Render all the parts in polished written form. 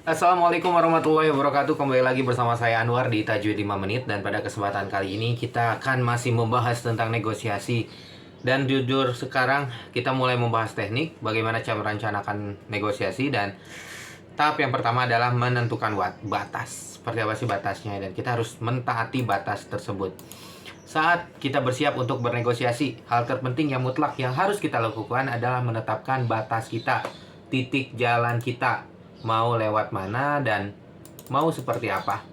Assalamualaikum warahmatullahi wabarakatuh. Kembali lagi bersama saya Anwar di Tajwid 5 Menit. Dan pada kesempatan kali ini kita akan masih membahas tentang negosiasi. Dan jujur sekarang kita mulai membahas teknik bagaimana cara merencanakan negosiasi. Dan tahap yang pertama adalah menentukan batas. Seperti apa sih batasnya, dan kita harus mentaati batas tersebut. Saat kita bersiap untuk bernegosiasi, hal terpenting yang mutlak yang harus kita lakukan adalah menetapkan batas kita, titik jalan kita, mau lewat mana dan mau seperti apa.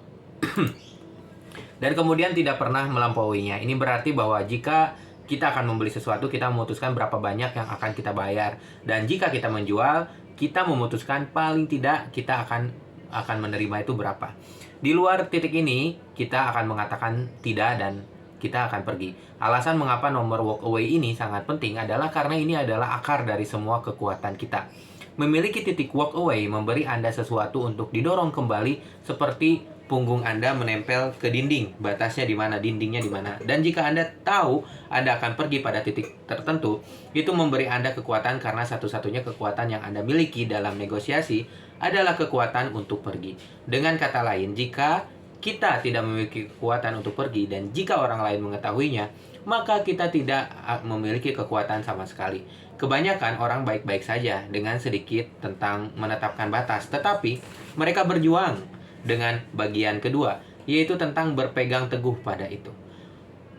Dan kemudian tidak pernah melampauinya. Ini berarti bahwa jika kita akan membeli sesuatu, kita memutuskan berapa banyak yang akan kita bayar. Dan jika kita menjual, kita memutuskan paling tidak kita akan menerima itu berapa. Di luar titik ini, kita akan mengatakan tidak dan kita akan pergi. Alasan mengapa nomor walk away ini sangat penting adalah karena ini adalah akar dari semua kekuatan kita. Memiliki titik walk away memberi Anda sesuatu untuk didorong kembali, seperti punggung Anda menempel ke dinding. Batasnya di mana, dindingnya di mana. Dan jika Anda tahu Anda akan pergi pada titik tertentu, itu memberi Anda kekuatan, karena satu-satunya kekuatan yang Anda miliki dalam negosiasi adalah kekuatan untuk pergi. Dengan kata lain, jika kita tidak memiliki kekuatan untuk pergi, dan jika orang lain mengetahuinya, maka kita tidak memiliki kekuatan sama sekali. Kebanyakan orang baik-baik saja dengan sedikit tentang menetapkan batas, tetapi mereka berjuang dengan bagian kedua, yaitu tentang berpegang teguh pada itu.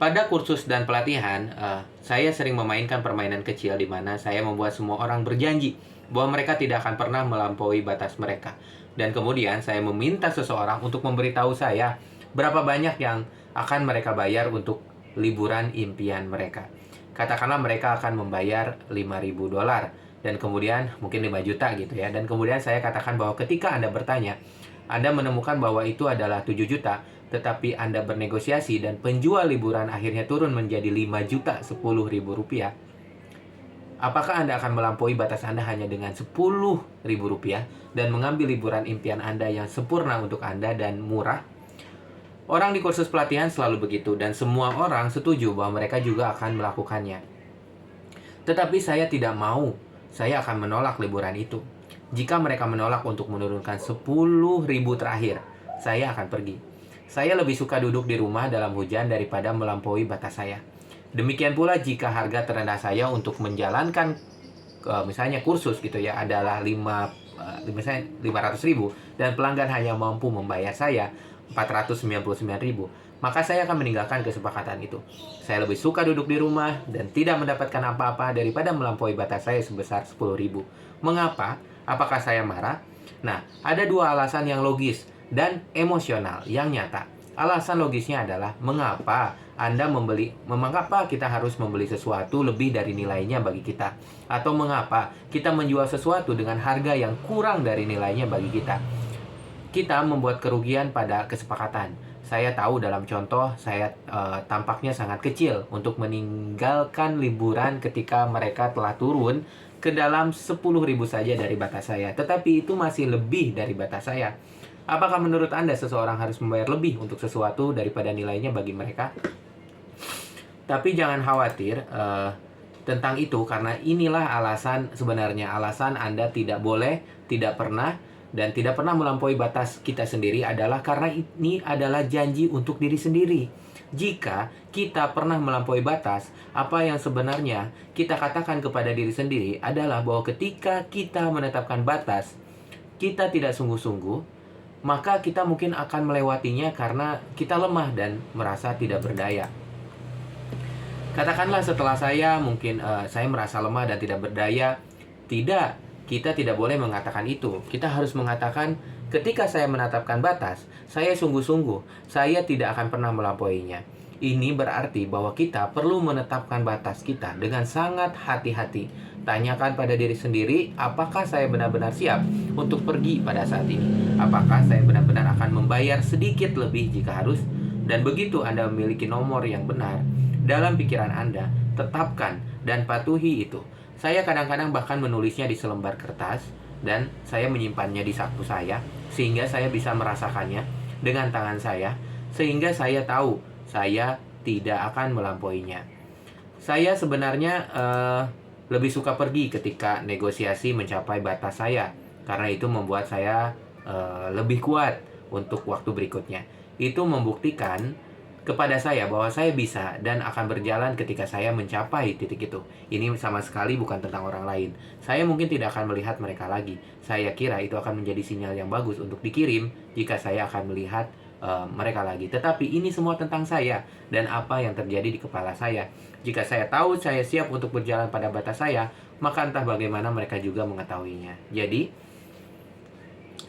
Pada kursus dan pelatihan, saya sering memainkan permainan kecil di mana saya membuat semua orang berjanji bahwa mereka tidak akan pernah melampaui batas mereka. Dan kemudian saya meminta seseorang untuk memberitahu saya berapa banyak yang akan mereka bayar untuk liburan impian mereka. Katakanlah mereka akan membayar $5.000 dan kemudian mungkin 5 juta gitu ya. Dan kemudian saya katakan bahwa ketika Anda bertanya, Anda menemukan bahwa itu adalah 7 juta, tetapi Anda bernegosiasi dan penjual liburan akhirnya turun menjadi 5 juta 10 ribu rupiah. Apakah Anda akan melampaui batas Anda hanya dengan 10 ribu rupiah dan mengambil liburan impian Anda yang sempurna untuk Anda dan murah? Orang di kursus pelatihan selalu begitu, dan semua orang setuju bahwa mereka juga akan melakukannya. Tetapi saya tidak mau. Saya akan menolak liburan itu. Jika mereka menolak untuk menurunkan 10 ribu terakhir, saya akan pergi. Saya lebih suka duduk di rumah dalam hujan daripada melampaui batas saya. Demikian pula jika harga terendah saya untuk menjalankan misalnya kursus gitu ya adalah misalnya 500 ribu, dan pelanggan hanya mampu membayar saya 499 ribu, maka saya akan meninggalkan kesepakatan itu. Saya lebih suka duduk di rumah dan tidak mendapatkan apa-apa daripada melampaui batas saya sebesar 10 ribu. Mengapa? Apakah saya marah? Nah, ada dua alasan yang logis dan emosional yang nyata. Alasan logisnya adalah mengapa kita harus membeli sesuatu lebih dari nilainya bagi kita, atau mengapa kita menjual sesuatu dengan harga yang kurang dari nilainya bagi kita. Kita membuat kerugian pada kesepakatan. Saya tahu dalam contoh saya tampaknya sangat kecil untuk meninggalkan liburan ketika mereka telah turun ke dalam 10 ribu saja dari batas saya, tetapi itu masih lebih dari batas saya. Apakah menurut Anda seseorang harus membayar lebih untuk sesuatu daripada nilainya bagi mereka? Tapi jangan khawatir tentang itu, karena inilah sebenarnya alasan Anda tidak boleh, tidak pernah, dan tidak pernah melampaui batas kita sendiri adalah karena ini adalah janji untuk diri sendiri. Jika kita pernah melampaui batas, apa yang sebenarnya kita katakan kepada diri sendiri adalah bahwa ketika kita menetapkan batas, kita tidak sungguh-sungguh, maka kita mungkin akan melewatinya karena kita lemah dan merasa tidak berdaya. Katakanlah setelah saya merasa lemah dan tidak berdaya. Tidak, kita tidak boleh mengatakan itu. Kita harus mengatakan, ketika saya menetapkan batas, saya sungguh-sungguh, saya tidak akan pernah melampauinya. Ini berarti bahwa kita perlu menetapkan batas kita dengan sangat hati-hati. Tanyakan pada diri sendiri, apakah saya benar-benar siap untuk pergi pada saat ini? Apakah saya benar-benar akan membayar sedikit lebih jika harus? Dan begitu Anda memiliki nomor yang benar dalam pikiran Anda, tetapkan dan patuhi itu. Saya kadang-kadang bahkan menulisnya di selembar kertas, dan saya menyimpannya di saku saya, sehingga saya bisa merasakannya dengan tangan saya, sehingga saya tahu saya tidak akan melampauinya. Saya sebenarnya lebih suka pergi ketika negosiasi mencapai batas saya, karena itu membuat saya lebih kuat untuk waktu berikutnya. Itu membuktikan kepada saya bahwa saya bisa dan akan berjalan ketika saya mencapai titik itu. Ini sama sekali bukan tentang orang lain. Saya mungkin tidak akan melihat mereka lagi. Saya kira itu akan menjadi sinyal yang bagus untuk dikirim jika saya akan melihat mereka lagi. Tetapi ini semua tentang saya dan apa yang terjadi di kepala saya. Jika saya tahu saya siap untuk berjalan pada batas saya, maka entah bagaimana mereka juga mengetahuinya. Jadi,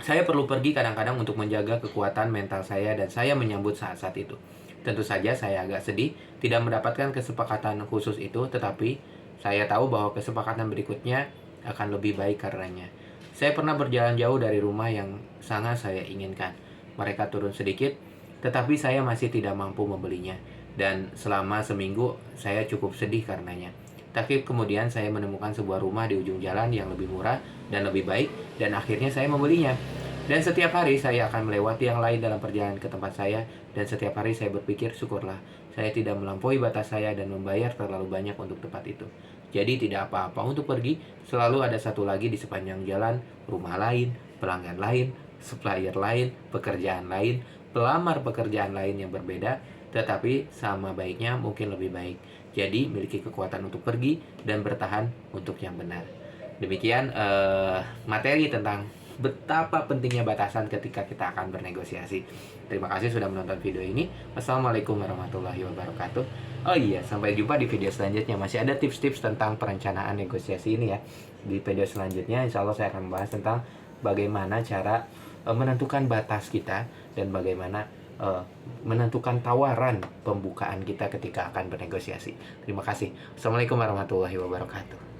saya perlu pergi kadang-kadang untuk menjaga kekuatan mental saya dan saya menyambut saat-saat itu. Tentu saja saya agak sedih tidak mendapatkan kesepakatan khusus itu, tetapi saya tahu bahwa kesepakatan berikutnya akan lebih baik karenanya. Saya pernah berjalan jauh dari rumah yang sangat saya inginkan. Mereka turun sedikit, tetapi saya masih tidak mampu membelinya. Dan selama seminggu saya cukup sedih karenanya. Tapi kemudian saya menemukan sebuah rumah di ujung jalan yang lebih murah dan lebih baik, dan akhirnya saya membelinya. Dan setiap hari saya akan melewati yang lain dalam perjalanan ke tempat saya, dan setiap hari saya berpikir, syukurlah saya tidak melampaui batas saya dan membayar terlalu banyak untuk tempat itu. Jadi tidak apa-apa untuk pergi, selalu ada satu lagi di sepanjang jalan, rumah lain, pelanggan lain, supplier lain, pekerjaan lain, pelamar pekerjaan lain yang berbeda, tetapi sama baiknya mungkin lebih baik. Jadi miliki kekuatan untuk pergi dan bertahan untuk yang benar. Demikian materi tentang betapa pentingnya batasan ketika kita akan bernegosiasi. Terima kasih sudah menonton video ini. Wassalamualaikum warahmatullahi wabarakatuh. Oh iya, sampai jumpa di video selanjutnya. Masih ada tips-tips tentang perencanaan negosiasi ini ya. Di video selanjutnya insya Allah saya akan membahas tentang bagaimana cara menentukan batas kita dan bagaimana menentukan tawaran pembukaan kita ketika akan bernegosiasi. Terima kasih. Assalamualaikum warahmatullahi wabarakatuh.